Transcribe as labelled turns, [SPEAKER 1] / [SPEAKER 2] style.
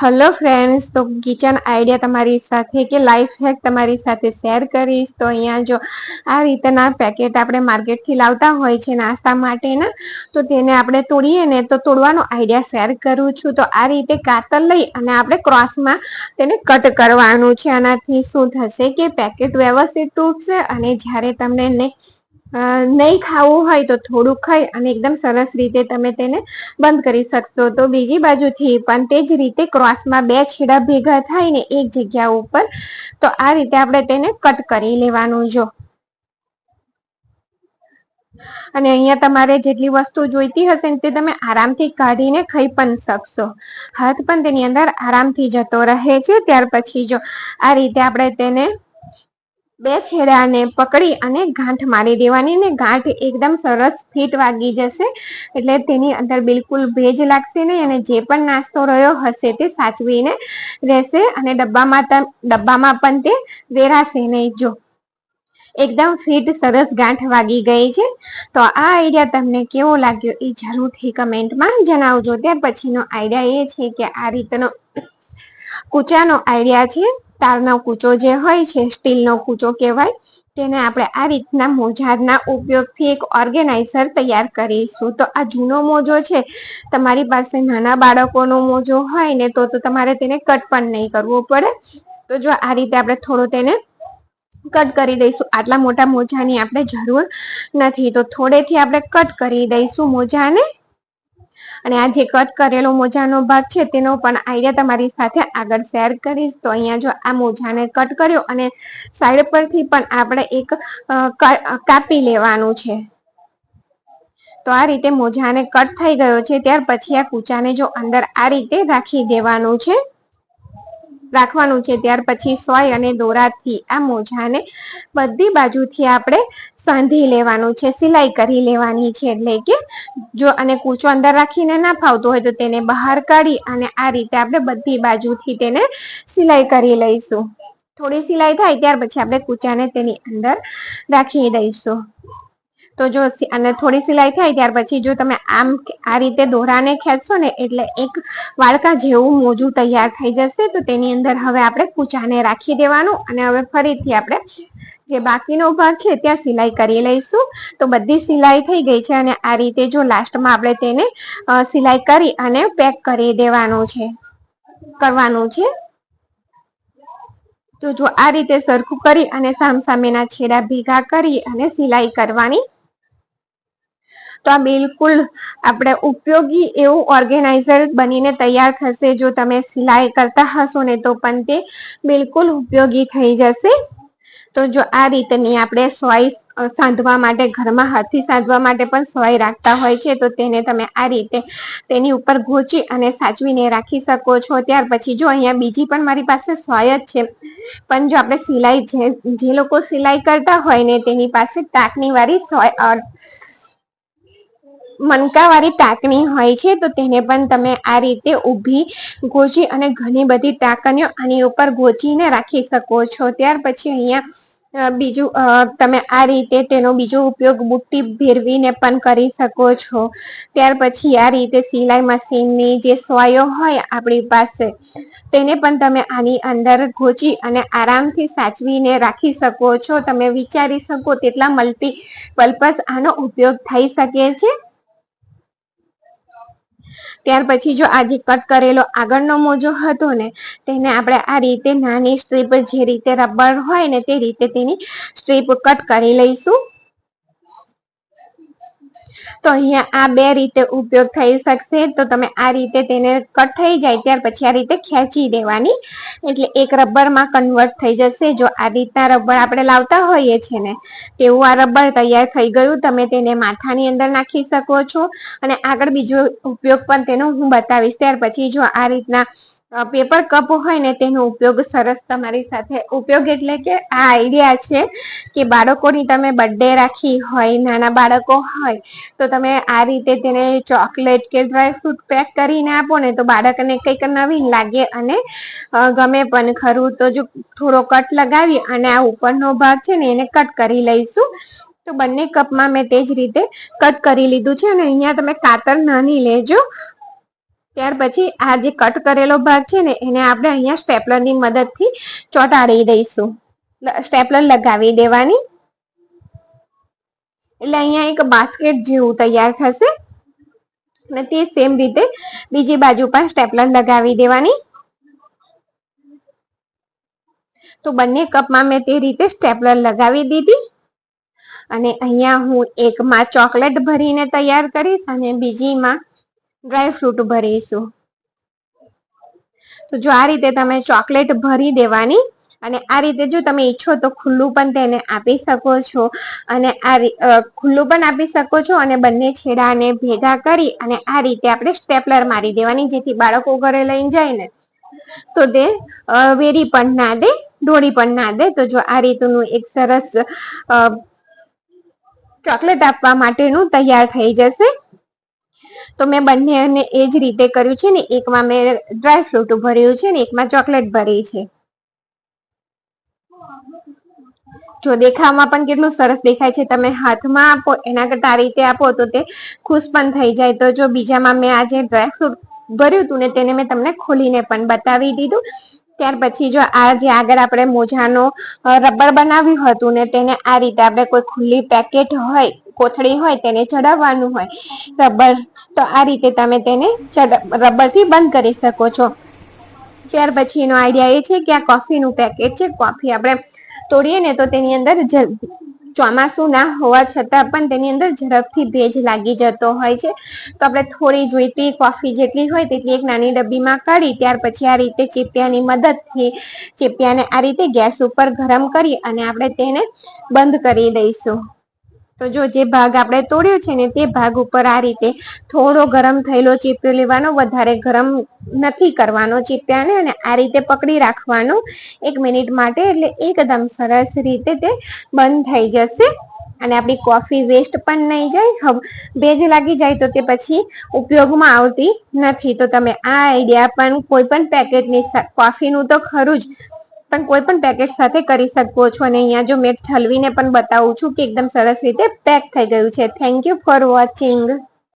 [SPEAKER 1] Hello friends, તો kitchen idea તમારી સાથે કે લાઈફ હેક તમારી સાથે શેર કરીશ. તો અહીંયા જો આ રીતના પેકેટ આપણે માર્કેટથી લાવતા હોય છે નાસ્તા માટેના, તો તેને આપણે તોડીએ ને તો તોડવાનો આઈડિયા શેર કરું છું. તો આ રીતે કાતર લઈ અને આપણે ક્રોસમાં તેને કટ કરવાનું છે. આનાથી શું થશે કે પેકેટ વ્યવસ્થિત તૂટશે અને જ્યારે તમને નહીં ખાવું હોય તો થોડું ખાઈ અને એકદમ સરસ રીતે તમે તેને બંધ કરી શકશો. તો બીજી બાજુથી પણ તે જ રીતે ક્રોસમાં બે છેડા ભેગા થાય ને એક જગ્યા ઉપર, તો આ રીતે આપણે તેને કટ કરી લેવાનું. જો અને અહીંયા તમારે જેટલી વસ્તુ જોઈતી હશે ને તે તમે આરામથી કાઢીને ખાઈ પણ શકશો. હાથ પણ તેની અંદર આરામથી જતો રહે છે. ત્યાર પછી જો આ રીતે આપણે તેને બે છેડાને પકડી અને ગાંઠ મારી દેવાની ને ગાંઠ એકદમ સરસ ફિટ વાગી જશે, એટલે તેની અંદર બિલકુલ ભેજ લાગશે નહીં અને જે પણ નાસ્તો રહ્યો હશે તે સાચવીને રહેશે અને ડબ્બામાં પણ તે વેરાશે નહીં. જો એકદમ ફિટ સરસ ગાંઠ વાગી ગઈ છે. તો આ આઈડિયા તમને કેવો લાગ્યો એ જરૂરથી કમેન્ટમાં જણાવજો. ત્યાર પછીનો આઈડિયા એ છે કે આ રીતનો કૂચાનો આઈડિયા છે. તારનો કૂચો જે હોય છે, સ્ટીલનો કૂચો કહેવાય, તેને આપણે આ રીતના મોજાના ઉપયોગથી એક ઓર્ગેનાઇઝર તૈયાર કરીશું. તો આ જૂનો મોજો છે, તમારી પાસે નાના બાળકોનો મોજો હોય ને તો તમારે તેને કટ પણ નહીં કરવો પડે. તો જો આ રીતે આપણે થોડો તેને કટ કરી દઈશું. આટલા મોટા મોજાની આપણે જરૂર નથી, તો થોડેથી આપણે કટ કરી દઈશું મોજાને. અને આ જે કટ કરેલો મોજાનો ભાગ છે તેનો પણ આઈડિયા તમારી સાથે આગળ શેર કરીશ. તો અહીંયા જો આ મોજાને કટ કર્યો અને સાઈડ પરથી પણ આપણે એક કાપી લેવાનું છે. તો આ રીતે મોજાને કટ થઈ ગયો છે. ત્યાર પછી આ કૂચાને જો અંદર આ રીતે રાખવાનું છે. ત્યાર પછી સોય અને દોરાથી આ મોજાને બધી બાજુથી આપણે સાંધી લેવાનું છે, સિલાઈ કરી લેવાની છે. એટલે કે જો અને કૂચો અંદર રાખીને ના ફાવતો હોય તો તેને બહાર કાઢી અને આ રીતે આપણે બધી બાજુથી તેને સિલાઈ કરી લઈશું. થોડી સિલાઈ થાય ત્યાર પછી આપણે કૂચાને તેની અંદર રાખી દઈશું. તો જો અને થોડી સિલાઈ થાય ત્યાર પછી જો તમે આ રીતે દોરાને ખેંચશો ને એટલે એક વાડકા જેવું મોજું તૈયાર થઈ જશે. તો તેની અંદર હવે આપણે કૂચાને રાખી દેવાનું અને હવે ફરીથી આપણે જે બાકીનો ભાગ છે ત્યાં સિલાઈ કરી લઈશું. તો બધી સિલાઈ થઈ ગઈ છે અને આ રીતે જો લાસ્ટમાં આપણે તેને સિલાઈ કરી અને પેક કરી કરવાનું છે. તો જો આ રીતે સરખું કરી અને સામસામેના છેડા ભેગા કરી અને સિલાઈ કરવાની. તો આ બિલકુલ આપણે ઉપયોગી એવું ઓર્ગેનાઇઝર બનીને તૈયાર થશે. જો તમે સિલાઈ કરતા હશો ને તો પણ તે બિલકુલ ઉપયોગી થઈ જશે. તો જો આ રીતની આપણે સોય સાંધવા માટે ઘરમાં હાથથી સાંધવા માટે પણ સોય રાખતા હોય છે, તો તેને તમે આ રીતે તેની ઉપર ગોચી અને સાચવીને રાખી શકો છો. ત્યાર પછી જો અહીંયા બીજી પણ મારી પાસે સોય જ છે, પણ જો આપણે સિલાઈ જે લોકો સિલાઈ કરતા હોય ને તેની પાસે ટાંકણી વાળી સોય મનકાવાળી ટાંકણી હોય છે, તો તેને પણ તમે આ રીતે ઊભી ગોચી અને ઘણી બધી ટાંકણીઓ આની ઉપર ગોચીને રાખી શકો છો. ત્યાર પછી અહીંયા બીજું તમે આ રીતે તેનો બીજો ઉપયોગ બુટ્ટી ભેરવીને પણ કરી શકો છો. ત્યાર પછી આ રીતે સિલાઈ મશીનની જે સોયો હોય આપણી પાસે તેને પણ તમે આની અંદર ગોચી અને આરામથી સાચવીને રાખી શકો છો. તમે વિચારી શકો તેટલા મલ્ટીપર્પઝ આનો ઉપયોગ થઈ શકે છે. ત્યાર પછી જો આ જે કટ કરેલો આગળનો મોજો હતો ને તેને આપણે આ રીતે નાની સ્ટ્રીપ જે રીતે રબર હોય ને તે રીતે તેની સ્ટ્રીપ કટ કરી લઈશું. તો અહીંયા આ બે રીતે ઉપયોગ થઈ શકશે. તો તમે આ રીતે તેને કટ થઈ જાય ત્યાર પછી આ રીતે ખેંચી દેવાની, એટલે એક રબરમાં કન્વર્ટ થઈ જશે. જો આ રીતના રબર આપણે લાવતા હોઈએ છીએ ને તેવું આ રબર તૈયાર થઈ ગયું. તમે તેને માથાની અંદર નાખી શકો છો અને આગળ બીજો ઉપયોગ પણ તેનો હું બતાવીશ. ત્યાર પછી જો આ રીતના પેપર કપ હોય ને તેનો ઉપયોગ સરસ તમારી સાથે ઉપયોગ એટલે કે આ આઈડિયા છે કે બાળકોની તમે બર્થડે રાખી હોય, નાના બાળકો હોય તો તમે આ રીતે તેને ચોકલેટ કે ડ્રાયફ્રૂટ પેક કરીને આપો ને તો બાળકને કંઈક નવીન લાગે અને ગમે પણ ખરું. તો જો થોડો કટ લગાવી અને આ ઉપરનો ભાગ છે ને એને કટ કરી લઈશું. તો બંને કપમાં મેં તે જ રીતે કટ કરી લીધું છે અને અહીંયા તમે કાતર નાની લેજો ત્યાર પછી આ જે કટ કરેલો ભાગ છે ને એને આપણે અહીંયા સ્ટેપલરની મદદથી ચોંટાડી દઈશું. સ્ટેપલર લગાવી દેવાની એટલે અહીંયા એક બાસ્કેટ જેવું તૈયાર થશે. અને તે સેમ રીતે બીજી બાજુ પણ સ્ટેપલર લગાવી દેવાની. તો બંને કપમાં મેં તે રીતે સ્ટેપલર લગાવી દીધી. અને અહીંયા હું એકમાં ચોકલેટ ભરીને તૈયાર કરીશ અને બીજીમાં ડ્રાય ફ્રૂટ ભરીશું. તો જો આ રીતે તમે ચોકલેટ ભરી દેવાની. અને આ રીતે જો તમે ઈચ્છો તો ખુલ્લું પણ તેને આપી શકો છો. અને ખુલ્લું પણ આપી શકો છો અને બંને છેડાને ભેગા કરી અને આ રીતે આપણે સ્ટેપલર મારી દેવાની, જેથી બાળકો ઘરે લઈને જાય ને તો તે વેરી પણ ના દે, દોડી પણ ના દે. તો જો આ રીતનું એક સરસ ચોકલેટ આપવા માટેનું તૈયાર થઈ જશે. તો મેં બંનેને એ જ રીતે કર્યું છે ને, એકમાં મેં ડ્રાય ફ્રૂટ ભર્યું છે ને એકમાં ચોકલેટ ભરી છે. જો દેખાવમાં પણ કેટલું સરસ દેખાય છે. તમે હાથમાં આપો એના કરતા આ રીતે આપો તો તે ખુશ પણ થઈ જાય. તો જો બીજામાં મેં આજે ડ્રાય ફ્રૂટ ભર્યું હતું ને તેને મેં તમને ખોલીને પણ બતાવી દીધું. ત્યાર પછી જો આ જે આગળ આપણે મોજાનો રબર બનાવ્યું હતું ને તેને આ રીતે આપણે કોઈ ખુલ્લી પેકેટ હોય, કોથળી હોય તેને ચડાવવાનું હોય રબર, તો આ રીતે તમે તેને રબરથી બંધ કરી શકો છો. ત્યાર પછી એનો આઈડિયા એ છે કે આ કોફીનું પેકેટ છે. કોફી આપણે તોડીએ ને તો તેની અંદર ચોમાસું ના હોવા છતાં પણ તેની અંદર ઝડપથી ભેજ લાગી જતો હોય છે. તો આપણે થોડી જોઈતી કોફી જેટલી હોય તેટલી એક નાની ડબ્બીમાં કાઢી ત્યાર પછી આ રીતે ચીપિયાની મદદથી ચીપિયાને આ રીતે ગેસ ઉપર ગરમ કરી અને આપણે તેને બંધ કરી દઈશું. તો જો જે ભાગ આપણે તોડ્યો છે ને તે ભાગ ઉપર આ રીતે થોડો ગરમ થયેલો ચીપિયો લેવાનો, વધારે ગરમ નથી કરવાનો ચીપિયાને, અને આ રીતે પકડી રાખવાનું 1 મિનિટ માટે. એટલે એકદમ સરસ રીતે તે બંધ થઈ જશે અને આપણી કોફી વેસ્ટ પણ નહીં જાય. ભેજ લાગી જાય તો તે પછી ઉપયોગમાં આવતી નથી. તો તમે આ આઈડિયા પણ કોઈ પણ પેકેટની, કોફીનું તો ખરું જ, પણ કોઈ પણ પેકેટ સાથે કરી શકો છો. અને અહીંયા જો મેં ઠલવીને પણ બતાવું છું કે એકદમ સરસ રીતે પેક થઈ ગયું છે. Thank you for watching.